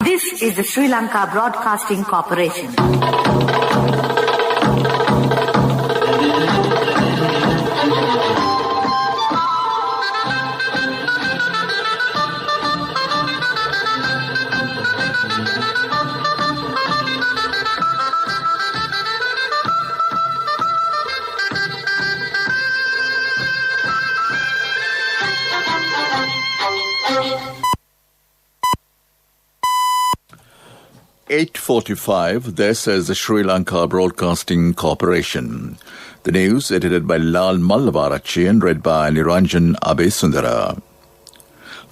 This is the Sri Lanka Broadcasting Corporation. 8:45, this is the Sri Lanka Broadcasting Corporation. The news edited by Lal Mallavarachi and read by Niranjan Abesundara.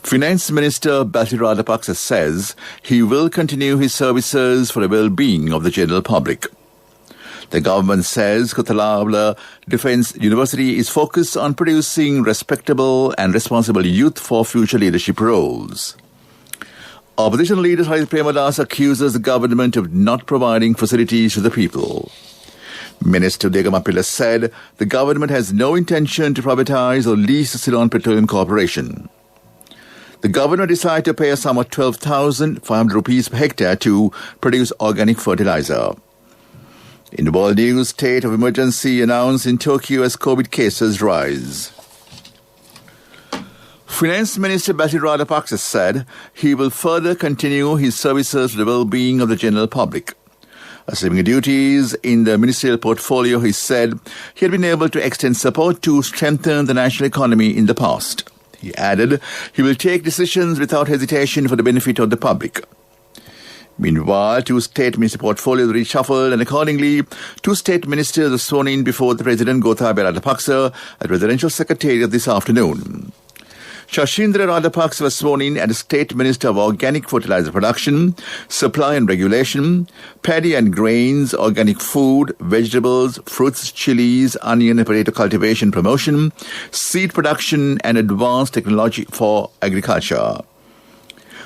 Finance Minister Basil Rajapaksa says he will continue his services for the well-being of the general public. The government says Kothalawala Defence University is focused on producing respectable and responsible youth for future leadership roles. Opposition leader Harit Premadas accuses the government of not providing facilities to the people. Minister Degamapilla said the government has no intention to privatize or lease the Ceylon Petroleum Corporation. The government decided to pay a sum of 12,500 rupees per hectare to produce organic fertilizer. In the world news, state of emergency announced in Tokyo as COVID cases rise. Finance Minister Basil Rajapaksa said he will further continue his services for the well-being of the general public. Assuming duties in the ministerial portfolio, he said he had been able to extend support to strengthen the national economy in the past. He added he will take decisions without hesitation for the benefit of the public. Meanwhile, two state minister portfolios were reshuffled and accordingly, two state ministers were sworn in before the President Gotabaya Rajapaksa at Presidential Secretariat this afternoon. Shashindra Rajapaksa was sworn in as State Minister of Organic Fertilizer Production, Supply and Regulation, Paddy and Grains, Organic Food, Vegetables, Fruits, Chilies, Onion and Potato Cultivation Promotion, Seed Production and Advanced Technology for Agriculture.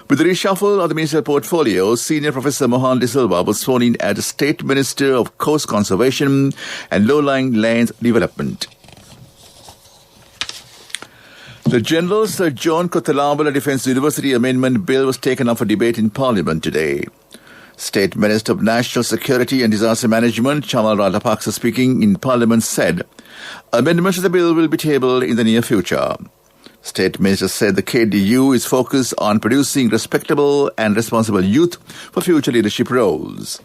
With the reshuffle of the ministerial portfolio, Senior Professor Mohan De Silva was sworn in as State Minister of Coast Conservation and Low-Lying Lands Development. The General Sir John Kothalawala Defence University Amendment Bill was taken up for debate in Parliament today. State Minister of National Security and Disaster Management, Chamal Rajapaksa, speaking in Parliament, said amendments to the bill will be tabled in the near future. State Minister said the KDU is focused on producing respectable and responsible youth for future leadership roles.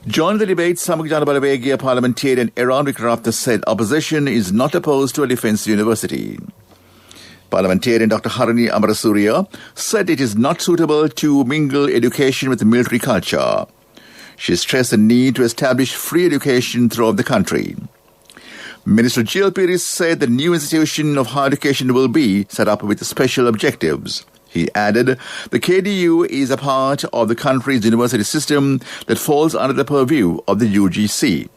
Joining the debate, Samik Janabalavegia parliamentarian Eran Vikrapta said opposition is not opposed to a defence university. Parliamentarian Dr. Harini Amarasuriya said it is not suitable to mingle education with military culture. She stressed the need to establish free education throughout the country. Minister G.L. Piris said the new institution of higher education will be set up with special objectives. He added, the KDU is a part of the country's university system that falls under the purview of the UGC.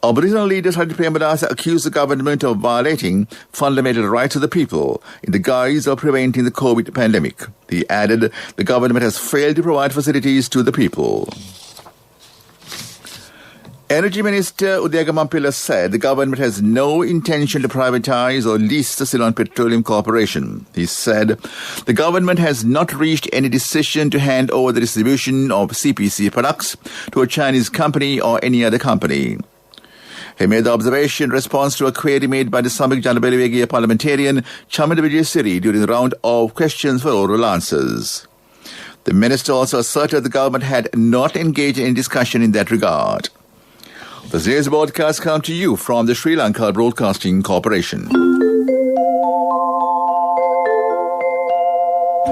Opposition leader Harit Premadas accused the government of violating fundamental rights of the people in the guise of preventing the COVID pandemic. He added, the government has failed to provide facilities to the people. Energy Minister Udayagamampila said the government has no intention to privatize or lease the Ceylon Petroleum Corporation. He said the government has not reached any decision to hand over the distribution of CPC products to a Chinese company or any other company. He made the observation in response to a query made by the Samik Janabalavegia parliamentarian Chaminda Vijayasiri during the round of questions for oral answers. The minister also asserted the government had not engaged in discussion in that regard. This news broadcast comes to you from the Sri Lanka Broadcasting Corporation.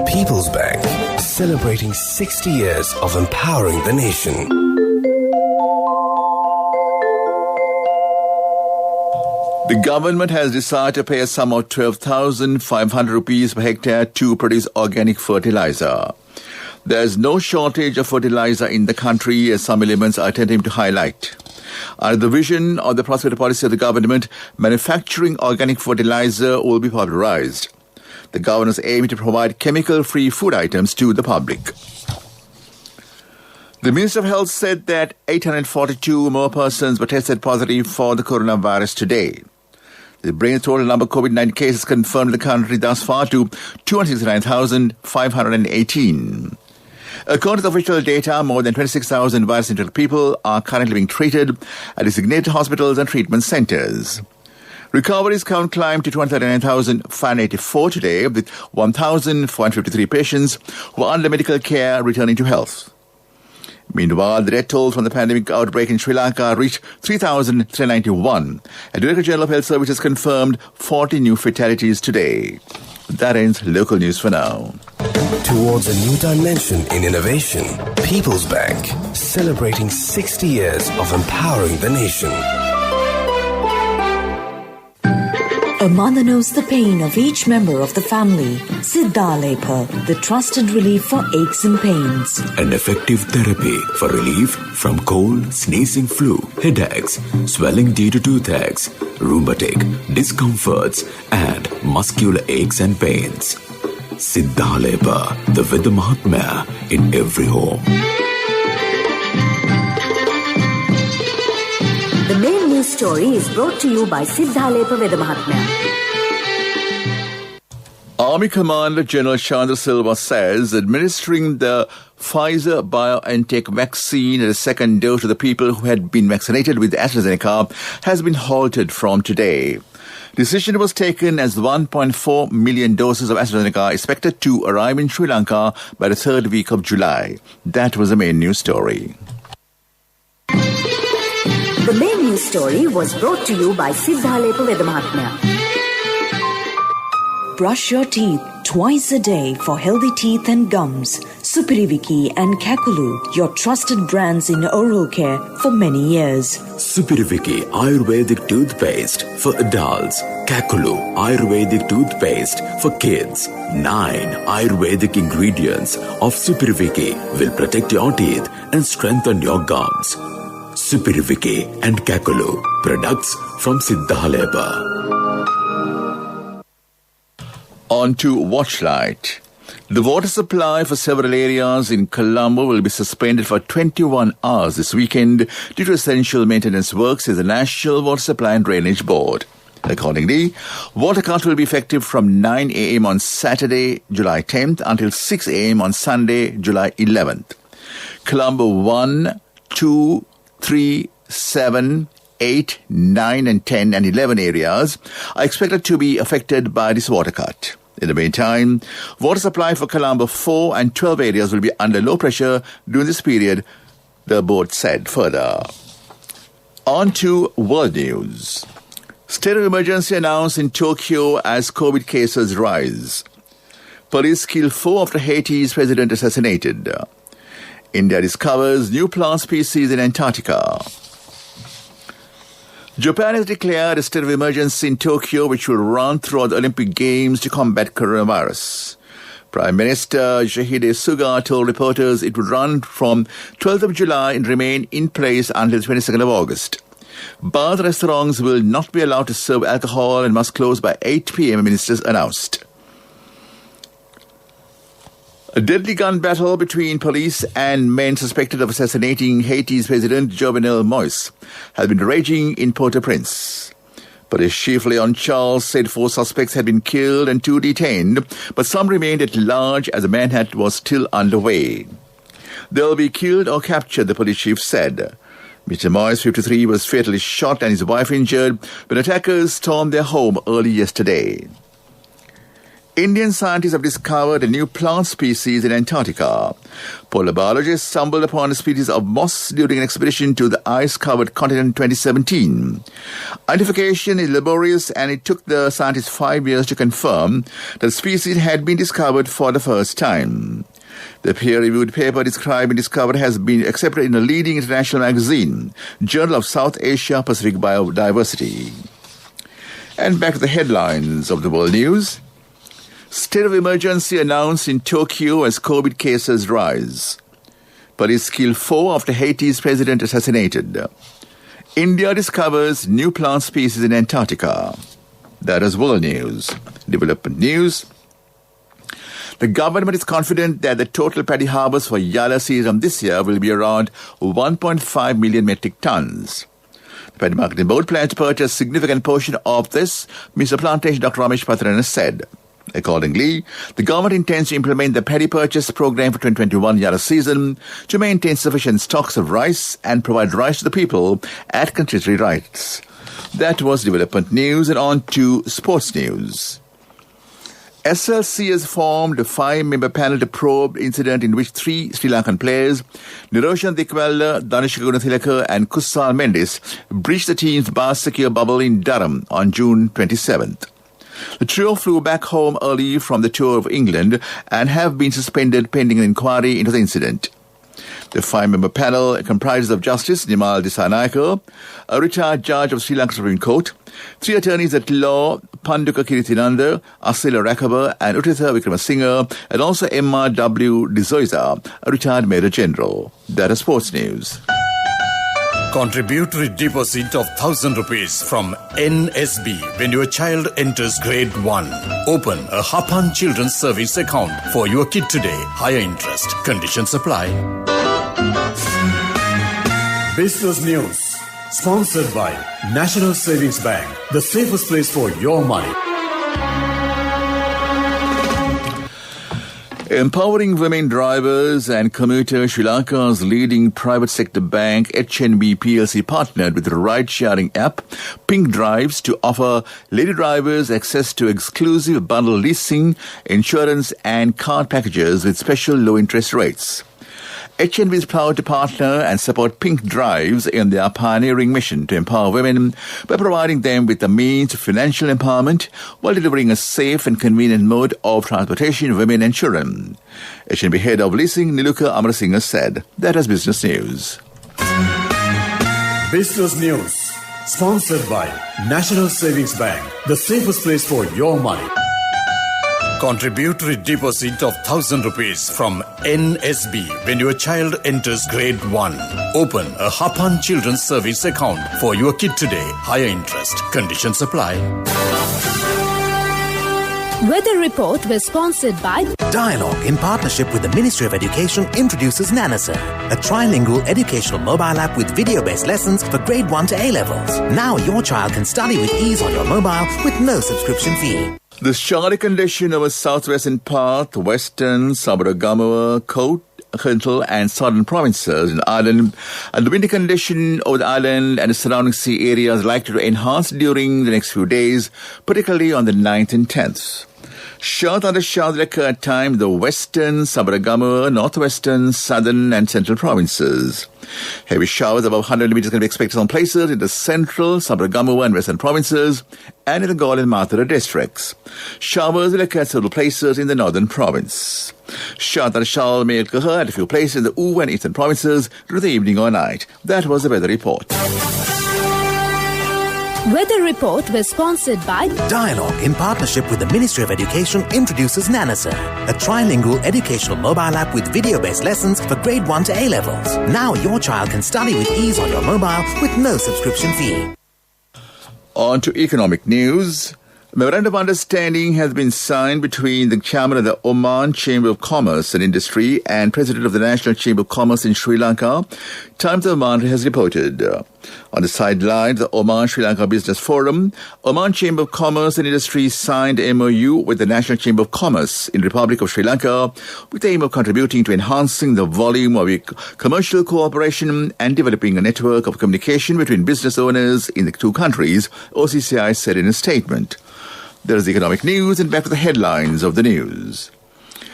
People's Bank, celebrating 60 years of empowering the nation. The government has decided to pay a sum of 12,500 rupees per hectare to produce organic fertilizer. There is no shortage of fertilizer in the country, as some elements are attempting to highlight. Under the vision of the prosperity policy of the government, manufacturing organic fertilizer will be popularized. The government's aim is to provide chemical-free food items to the public. The Minister of Health said that 842 more persons were tested positive for the coronavirus today. It brings the total number of COVID-19 cases confirmed in the country thus far to 269,518. According to official data, more than 26,000 virus-infected people are currently being treated at designated hospitals and treatment centers. Recoveries count climbed to 239,584 today, with 1,453 patients who are under medical care returning to health. Meanwhile, the death toll from the pandemic outbreak in Sri Lanka reached 3,391. And Director General of Health Services confirmed 40 new fatalities today. That ends local news for now. Towards a new dimension in innovation, People's Bank, celebrating 60 years of empowering the nation. A mother knows the pain of each member of the family. Siddhalepa, the trusted relief for aches and pains. An effective therapy for relief from cold, sneezing, flu, headaches, swelling due to toothaches, rheumatic, discomforts, and muscular aches and pains. Siddhalepa, the Veda Mahatmya in every home. The main news story is brought to you by Siddhalepa Veda Mahatmya. Army Commander General Chandra Silva says administering the Pfizer-BioNTech vaccine as a second dose to the people who had been vaccinated with AstraZeneca has been halted from today. Decision was taken as 1.4 million doses of AstraZeneca are expected to arrive in Sri Lanka by the third week of July. That was the main news story. The main news story was brought to you by Siddhalepa Veda Mahatmya. Brush your teeth twice a day for healthy teeth and gums. Supiriviki and Kakulu, your trusted brands in oral care for many years. Supiriviki Ayurvedic toothpaste for adults. Kakulu Ayurvedic toothpaste for kids. 9 Ayurvedic ingredients of Supiriviki will protect your teeth and strengthen your gums. Supiriviki and Kakulu, products from Siddhalepa. On to Watchlight. The water supply for several areas in Colombo will be suspended for 21 hours this weekend due to essential maintenance works in the National Water Supply and Drainage Board. Accordingly, water cut will be effective from 9 a.m. on Saturday, July 10th until 6 a.m. on Sunday, July 11th. Colombo 1, 2, 3, 7, 8, 9 and 10 and 11 areas are expected to be affected by this water cut. In the meantime, water supply for Colombo 4 and 12 areas will be under low pressure during this period, the board said further. On to world news. State of emergency announced in Tokyo as COVID cases rise. Police kill 4 after Haiti's president assassinated. India discovers new plant species in Antarctica. Japan has declared a state of emergency in Tokyo, which will run throughout the Olympic Games to combat coronavirus. Prime Minister Yoshihide Suga told reporters it would run from 12th of July and remain in place until 22nd of August. Bars and restaurants will not be allowed to serve alcohol and must close by 8 p.m., ministers announced. A deadly gun battle between police and men suspected of assassinating Haiti's President Jovenel Moïse has been raging in Port-au-Prince. Police chief Leon Charles said 4 suspects had been killed and 2 detained, but some remained at large as the manhunt was still underway. They'll be killed or captured, the police chief said. Mr. Moïse, 53, was fatally shot and his wife injured when attackers stormed their home early yesterday. Indian scientists have discovered a new plant species in Antarctica. Polar biologists stumbled upon a species of moss during an expedition to the ice-covered continent in 2017. Identification is laborious and it took the scientists 5 years to confirm that the species had been discovered for the first time. The peer-reviewed paper describing discovery has been accepted in a leading international magazine, Journal of South Asia Pacific Biodiversity. And back to the headlines of the world news. State of emergency announced in Tokyo as COVID cases rise. Police kill 4 after Haiti's president assassinated. India discovers new plant species in Antarctica. That is world news. Development news. The government is confident that the total paddy harvest for Yala season this year will be around 1.5 million metric tons. The Paddy Marketing Board plans to purchase a significant portion of this, Mr. Plantation Dr. Ramesh Patran said. Accordingly, the government intends to implement the paddy purchase program for 2021 Yara season to maintain sufficient stocks of rice and provide rice to the people at contributory rates. That was development news, and on to sports news. SLC has formed a 5-member panel to probe the incident in which 3 Sri Lankan players, Niroshan Dikwella, Danishka Gunathilaka and Kussal Mendis, breached the team's bar secure bubble in Durham on June 27th. The trio flew back home early from the tour of England and have been suspended pending an inquiry into the incident. The 5-member panel comprises of Justice Nimal Dissanayake, a retired judge of Sri Lanka Supreme Court, 3 attorneys at law, Panduka Kirithinanda, Asila Rakaba and Utitha Wickramasinghe, and also Emma W. Dizoiza, a retired Major General. That is sports news. Contributory deposit of 1,000 rupees from NSB when your child enters grade 1. Open a Hapan Children's Service account for your kid today. Higher interest. Conditions apply. Business News. Sponsored by National Savings Bank. The safest place for your money. Empowering women drivers and commuters, Sri Lanka's leading private sector bank, HNB PLC, partnered with the ride-sharing app Pink Drives to offer lady drivers access to exclusive bundle leasing, insurance and card packages with special low-interest rates. HNB is proud to partner and support Pink Drives in their pioneering mission to empower women by providing them with the means of financial empowerment while delivering a safe and convenient mode of transportation for women and children. HNB head of leasing Niluka Amarasinghe said. That is business news. Business News. Sponsored by National Savings Bank. The safest place for your money. Contributory deposit of 1,000 rupees from NSB when your child enters grade 1. Open a Hapan Children's Service account for your kid today. Higher interest. Conditions apply. Weather Report was sponsored by Dialogue in partnership with the Ministry of Education introduces Nanasa, a trilingual educational mobile app with video-based lessons for grade 1 to A-levels. Now your child can study with ease on your mobile with no subscription fee. The showery condition over southwestern part, western, Sabaragamuwa, Coast, Central and southern provinces in Ireland, and the windy condition over the island and the surrounding sea areas likely to enhance during the next few days, particularly on the 9th and 10th. Short under showers occur at times in the western, Sabaragamuwa, northwestern, southern and central provinces. Heavy showers above 100 millimeters can be expected on places in the central, Sabaragamuwa and western provinces and in the Gaul and Mathura districts. Showers will occur at several places in the northern province. Short under showers may occur at a few places in the Uva and eastern provinces during the evening or night. That was the weather report. Weather Report was sponsored by Dialogue in partnership with the Ministry of Education introduces Nanasa, a trilingual educational mobile app with video-based lessons for grade 1 to A-levels. Now your child can study with ease on your mobile with no subscription fee. On to economic news. A memorandum of understanding has been signed between the chairman of the Oman Chamber of Commerce and Industry and president of the National Chamber of Commerce in Sri Lanka, Times of Oman has reported. On the sidelines of the Oman-Sri Lanka Business Forum, Oman Chamber of Commerce and Industry signed a MOU with the National Chamber of Commerce in the Republic of Sri Lanka with the aim of contributing to enhancing the volume of commercial cooperation and developing a network of communication between business owners in the two countries, OCCI said in a statement. There is economic news, and back to the headlines of the news.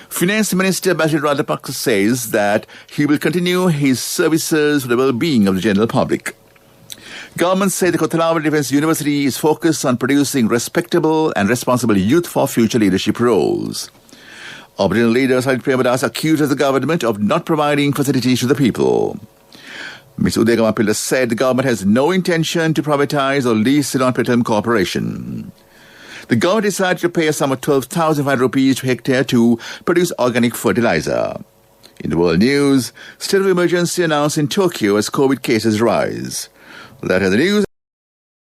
Finance Minister Basil Rajapaksa says that he will continue his services for the well-being of the general public. Government said the Kothawala Defence University is focused on producing respectable and responsible youth for future leadership roles. Opposition leader Sajid Premadas accused the government of not providing facilities to the people. Ms. Udayagamapilla said the government has no intention to privatize or lease Ceylon Petroleum Corporation. The government decided to pay a sum of 12,500 rupees per hectare to produce organic fertilizer. In the world news, state of emergency announced in Tokyo as COVID cases rise. That is the news.